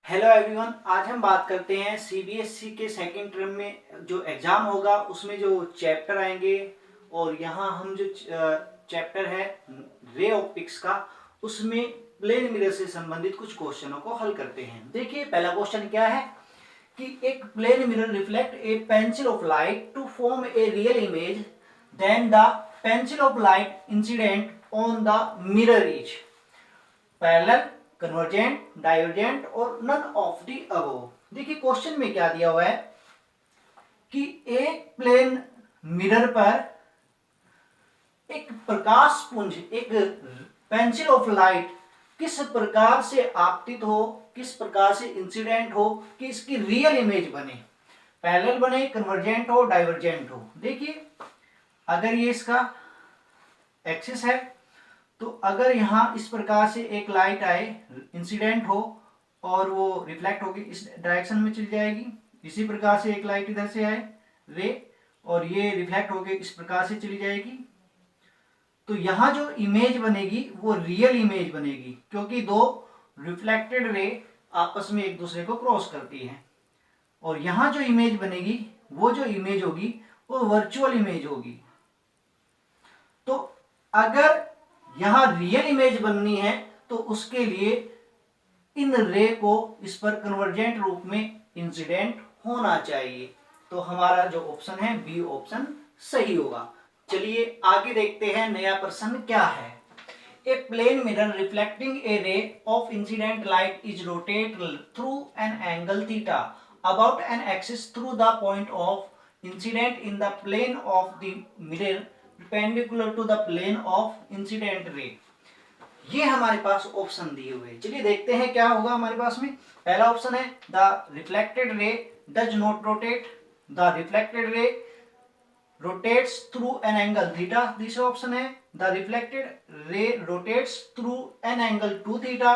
Hello everyone, आज हम बात करते हैं सीबीएसई के सेकेंड टर्म में जो एग्जाम होगा उसमें जो चैप्टर आएंगे। और यहाँ हम जो चैप्टर है रे ऑप्टिक्स का, उसमें प्लेन मिरर से संबंधित कुछ क्वेश्चनों को हल करते हैं। देखिए पहला क्वेश्चन क्या है कि एक plane mirror reflect a pencil of light to form a real image, then the pencil of light incident on the mirror is parallel, convergent, divergent और नन ऑफ दी अबव। देखिए क्वेश्चन में क्या दिया हुआ है कि एक प्लेन मिरर पर एक प्रकाश पुंज, एक पेंसिल ऑफ लाइट किस प्रकार से आपतित हो, किस प्रकार से इंसिडेंट हो कि इसकी रियल इमेज बने, पैरेलल बने, कन्वर्जेंट हो, डाइवर्जेंट हो। देखिए अगर ये इसका एक्सिस है तो अगर यहाँ इस प्रकार से एक लाइट आए, इंसिडेंट हो और वो रिफ्लेक्ट होगी इस डायरेक्शन में चली जाएगी। इसी प्रकार से एक लाइट इधर से आए रे और ये रिफ्लेक्ट होके इस प्रकार से चली जाएगी, तो यहाँ जो इमेज बनेगी वो रियल इमेज बनेगी, क्योंकि दो रिफ्लेक्टेड रे आपस में एक दूसरे को क्रॉस करती है। और यहाँ जो इमेज बनेगी, वो जो इमेज होगी वो वर्चुअल इमेज होगी। तो अगर यहां रियल इमेज बननी है तो उसके लिए इन रे को इस पर कन्वर्जेंट रूप में इंसिडेंट होना चाहिए। तो हमारा जो ऑप्शन है बी ऑप्शन सही होगा। चलिए आगे देखते हैं नया प्रश्न क्या है। A plane mirror reflecting a ray of incident light is rotate through an angle theta about an axis through the point of incident in the plane of the mirror perpendicular to the plane of incident ray। ये हमारे पास option दिए हुए। चलिए देखते हैं क्या होगा हमारे पास में। पहला ऑप्शन है the reflected ray does not rotate, the reflected ray rotates through an angle theta. दूसरा ऑप्शन है the reflected ray rotates through an angle 2 theta.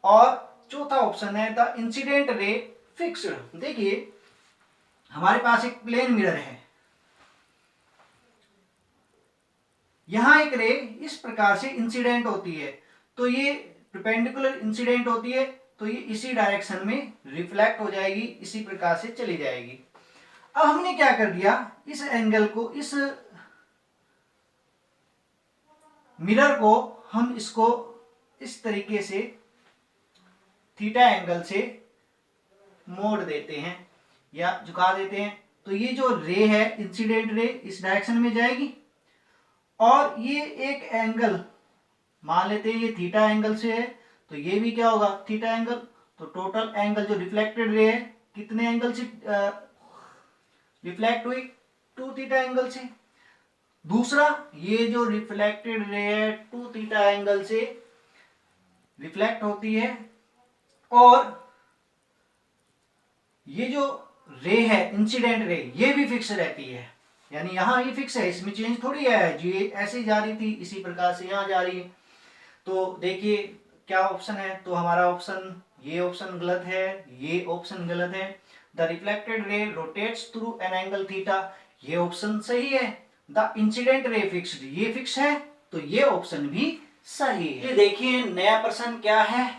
और चौथा ऑप्शन है द इंसिडेंट रे फिक्स्ड। देखिए हमारे पास एक प्लेन मिरर है, यहां एक रे इस प्रकार से इंसिडेंट होती है, तो ये परपेंडिकुलर इंसिडेंट होती है, तो ये इसी डायरेक्शन में रिफ्लेक्ट हो जाएगी, इसी प्रकार से चली जाएगी। अब हमने क्या कर दिया, इस एंगल को, इस मिरर को हम इसको इस तरीके से थीटा एंगल से मोड़ देते हैं या झुका देते हैं, तो ये जो रे है इंसिडेंट रे इस डायरेक्शन में जाएगी और ये एक एंगल मान लेते हैं ये थीटा एंगल से है, तो ये भी क्या होगा थीटा एंगल। तो टोटल एंगल जो रिफ्लेक्टेड रे है कितने एंगल से रिफ्लेक्ट हुई, 2 थीटा एंगल से। दूसरा ये जो रिफ्लेक्टेड रे है 2 थीटा एंगल से रिफ्लेक्ट होती है और ये जो रे है इंसिडेंट रे ये भी फिक्स रहती है, यानी यहाँ ये फिक्स है, इसमें चेंज थोड़ी है, जी ऐसे जा रही थी इसी प्रकार से यहाँ जा रही है। तो देखिए क्या ऑप्शन है, तो हमारा ऑप्शन ये ऑप्शन गलत है, ये ऑप्शन गलत है। The reflected ray rotates through an angle theta, ये ऑप्शन सही है। द इंसिडेंट रे फिक्स्ड, ये फिक्स है, तो ये ऑप्शन भी सही है। ये देखिए नया प्रश्न क्या है।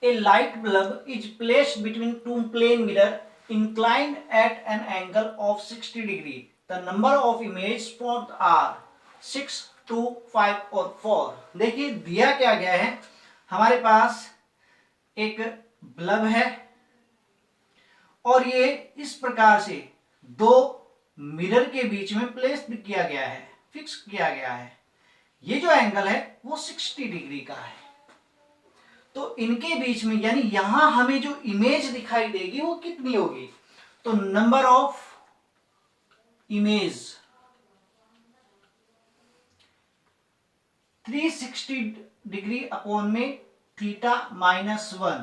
A light bulb is placed between two plane mirror inclined at an angle of 60 degree. The number of images formed are 6, 2, 5 और 4। देखिए दिया क्या गया है, हमारे पास एक बल्ब है और ये इस प्रकार से दो मिरर के बीच में प्लेस किया गया है, फिक्स किया गया है। ये जो एंगल है वो 60 डिग्री का है, तो इनके बीच में यानी यहां हमें जो इमेज दिखाई देगी वो कितनी होगी, तो number of image 360 degree upon में थीटा -1,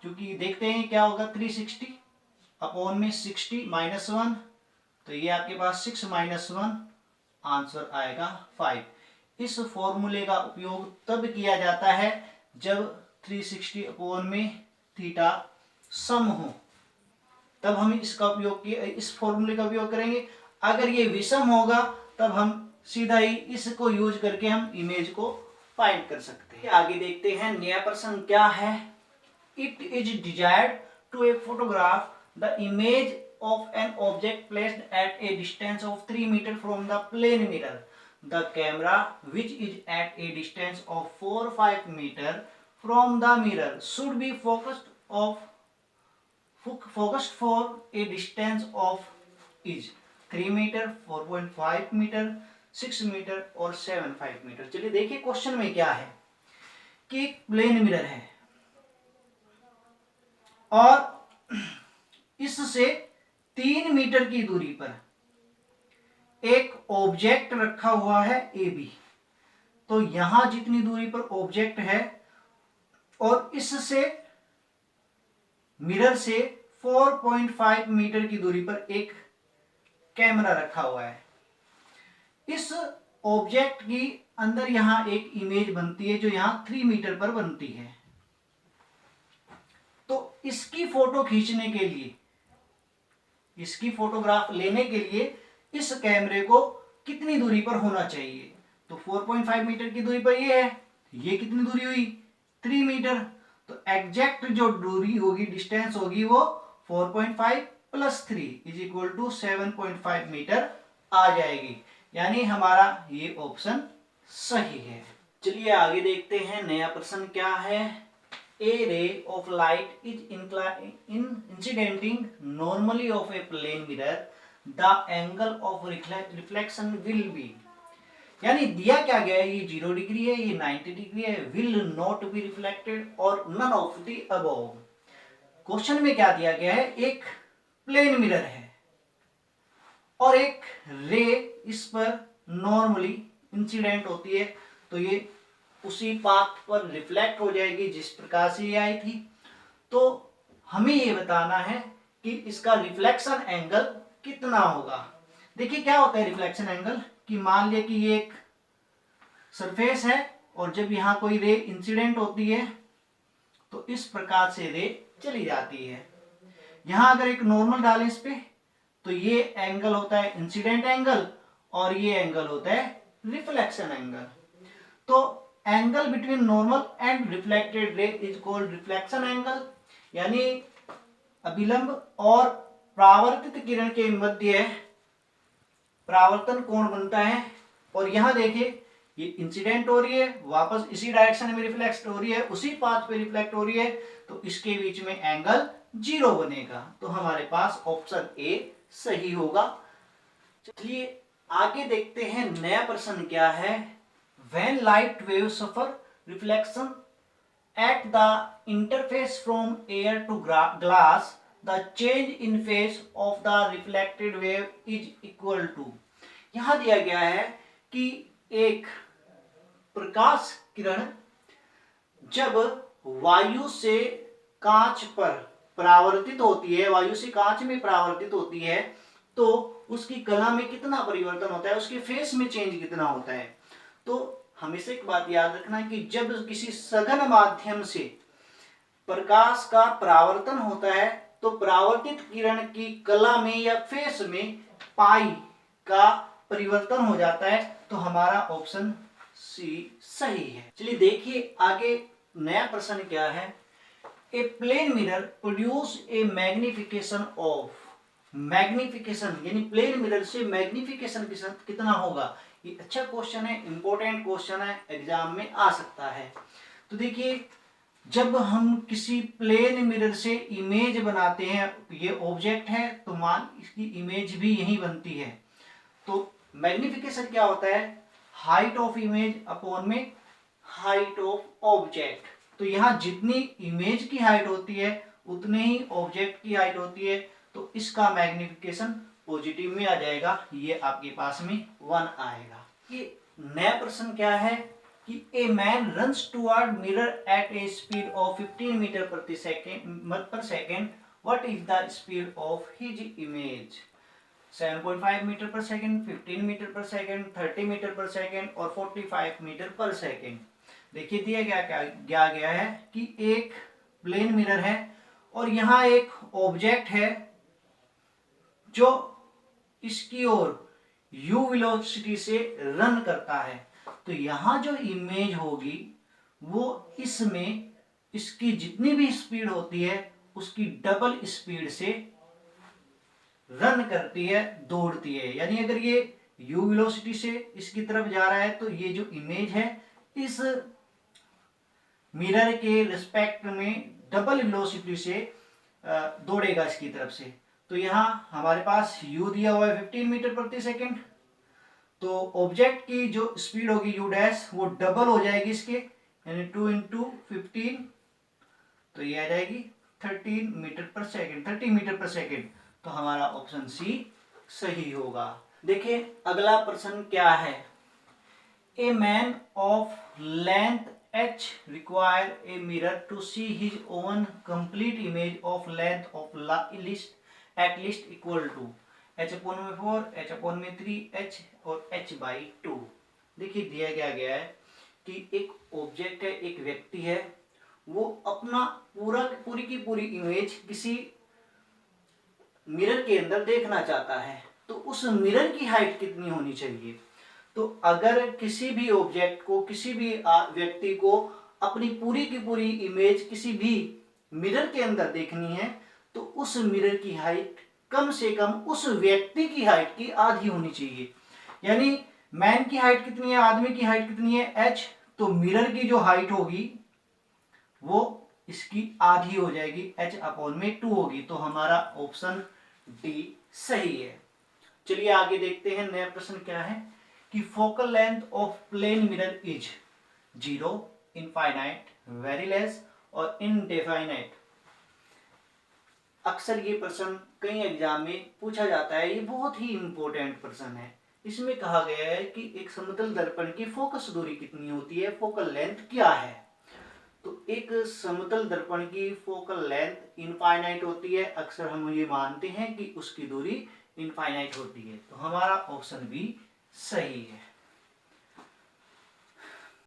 क्योंकि देखते हैं क्या होगा 360 अपॉन में 60 -1, तो ये आपके पास 6 - 1 आंसर आएगा 5। इस फॉर्मूले का उपयोग तब किया जाता है जब 360 अपॉन में थीटा सम हो, तब हम इसका उपयोग इस फॉर्मूले का उपयोग करेंगे। अगर ये विषम होगा तब हम सीधा ही इसको यूज करके हम इमेज को फाइंड कर सकते हैं। आगे देखते हैं नया प्रश्न क्या है। it is desired to a photograph the image of an object placed at a distance of 3 meter from the plane mirror. The camera, which is at a distance of 4 or 5 meter from the mirror, should be focused for a distance of is 3 metre, 4.5 metre, 6 metre और 7.5 metre. चलिए देखिए question में क्या है कि एक plane mirror है और इससे 3 मीटर की दूरी पर एक ऑब्जेक्ट रखा हुआ है ए बी। तो यहां जितनी दूरी पर ऑब्जेक्ट है और इससे मिरर से 4.5 मीटर की दूरी पर एक कैमरा रखा हुआ है। इस ऑब्जेक्ट की अंदर यहां एक इमेज बनती है जो यहां 3 मीटर पर बनती है। तो इसकी फोटो खींचने के लिए, इसकी फोटोग्राफ लेने के लिए इस कैमरे को कितनी दूरी पर होना चाहिए? तो 4.5 मीटर की दूरी पर ये है, ये कितनी दूरी हुई? 3 मीटर। तो एग्जैक्ट जो दूरी होगी, डिस्टेंस होगी, वो 4.5 plus 3 is equal to 7.5 metre आ जाएगी। यानी हमारा ये ऑप्शन सही है। चलिए आगे देखते हैं नया प्रश्न क्या है। A ray of light is incidenting normally of a plane mirror. The angle of reflection will be, यानी दिया क्या गया है, ये 0 डिग्री है, ये 90 डिग्री है, will not be reflected और none of the above। Question में क्या दिया गया है, एक प्लेन मिरर है और एक रे इस पर नॉर्मली इंसिडेंट होती है, तो ये उसी पाथ पर रिफ्लेक्ट हो जाएगी जिस प्रकार से ये आई थी। तो हमें ये बताना है कि इसका रिफ्लेक्शन एंगल कितना होगा। देखिए क्या होता है रिफ्लेक्शन एंगल, कि मान लिया कि ये एक सरफेस है और जब यहाँ कोई रे इंसिडेंट होती है तो इस प्रकार से रे चली जाती है। यहाँ अगर एक नॉर्मल डालें इस पे तो ये एंगल होता है इंसिडेंट एंगल और ये एंगल होता है रिफ्लेक्शन एंगल। तो angle between normal and reflected ray is called reflection angle, यानी अभिलंब और परावर्तित किरण के मध्य परावर्तन कोण बनता है। और यहां देखिए ये इंसिडेंट हो रही है, वापस इसी डायरेक्शन में रिफ्लेक्ट हो रही है, उसी पाथ पे रिफ्लेक्ट हो रही है, तो इसके बीच में एंगल 0 बनेगा। तो हमारे पास ऑप्शन ए सही होगा। चलिए आगे देखते हैं नया प्रश्न क्या है। When light waves suffer reflection at the interface from air to glass, the change in phase of the reflected wave is equal to। यहां दिया गया है कि एक प्रकाश किरण जब वायु से कांच पर परावर्तित होती है, वायु से कांच में परावर्तित होती है, तो उसकी कला में कितना परिवर्तन होता है, उसके फेस में चेंज कितना होता है। तो हमेशा एक बात याद रखना कि जब किसी सघन माध्यम से प्रकाश का परावर्तन होता है तो परावर्तित किरण की कला में या फेस में पाई का परिवर्तन हो जाता है। तो हमारा ऑप्शन सी सही है। चलिए देखिए आगे नया प्रश्न क्या है। A plane mirror produce a magnification of, magnification यानी प्लेन मिरर से मैग्निफिकेशन कितना होगा। ये अच्छा क्वेश्चन है, इंपॉर्टेंट क्वेश्चन है, एग्जाम में आ सकता है। तो देखिए जब हम किसी प्लेन मिरर से इमेज बनाते हैं, ये ऑब्जेक्ट है तो मान इसकी इमेज भी यही बनती है, तो मैग्निफिकेशन क्या होता है, हाइट ऑफ इमेज अपॉन में हाइट ऑफ ऑब्जेक्ट। तो यहाँ जितनी इमेज की हाइट होती है उतने ही ऑब्जेक्ट की हाइट होती है, तो इसका मैग्निफिकेशन पॉजिटिव में आ जाएगा, ये आपके पास में 1 आएगा। ये नया प्रश्न क्या है कि a man runs toward mirror at a speed of 15 metre per second, what is the speed of his image. 7.5 metre per second, 15 metre per second, 30 metre per second और 45 मीटर पर सेकेंड। देखिए दिया क्या गया है कि एक plane mirror है और यहाँ एक ऑब्जेक्ट है जो इसकी ओर u वेलोसिटी से रन करता है। तो यहां जो इमेज होगी वो इसमें इसकी जितनी भी स्पीड होती है उसकी डबल स्पीड से रन करती है, दौड़ती है। यानी अगर ये u वेलोसिटी से इसकी तरफ जा रहा है तो ये जो इमेज है इस मिरर के रिस्पेक्ट में डबल वेलोसिटी से दौड़ेगा इसकी तरफ से। तो यहाँ हमारे पास u दिया हुआ है 15 मीटर प्रति सेकंड, तो ऑब्जेक्ट की जो स्पीड होगी u डैश वो डबल हो जाएगी इसके, यानी 2 इंटू 15, तो ये आ जाएगी 13 मीटर पर सेकंड, 30 मीटर पर सेकंड। तो हमारा ऑप्शन सी सही होगा। देखिए अगला प्रश्न क्या है। A man of length h require a mirror to see his own complete image of length of at least equal to h/4, h/3, h और h/2। देखिए दिया गया है कि एक ऑब्जेक्ट है, एक व्यक्ति है, वो अपना पूरी की पूरी इमेज किसी मिरर के अंदर देखना चाहता है। तो उस मिरर की हाइट कितनी होनी चाहिए? तो अगर किसी भी ऑब्जेक्ट को, किसी भी व्यक्ति को अपनी पूरी की पूरी इमेज किसी भी मिरर के अंदर देखनी है तो उस मिरर की हाइट कम से कम उस व्यक्ति की हाइट की आधी होनी चाहिए। यानी मैन की हाइट कितनी है, आदमी की हाइट कितनी है, h, तो मिरर की जो हाइट होगी वो इसकी आधी हो जाएगी, h/2 होगी। तो हमारा ऑप्शन डी सही है। चलिए आगे देखते हैं नया प्रश्न क्या है कि focal length of plane mirror is 0, infinite, very less और इनडेफाइनाइट। अक्सर ये प्रश्न कई एग्जाम में पूछा जाता है, ये बहुत ही इंपॉर्टेंट प्रश्न है। इसमें कहा गया है कि एक समतल दर्पण की फोकस दूरी कितनी होती है, फोकल लेंथ क्या है। तो एक समतल दर्पण की फोकल लेंथ इनफाइनाइट होती है, अक्सर हम ये मानते हैं कि उसकी दूरी इनफाइनाइट होती है। तो हमारा ऑप्शन बी सही है।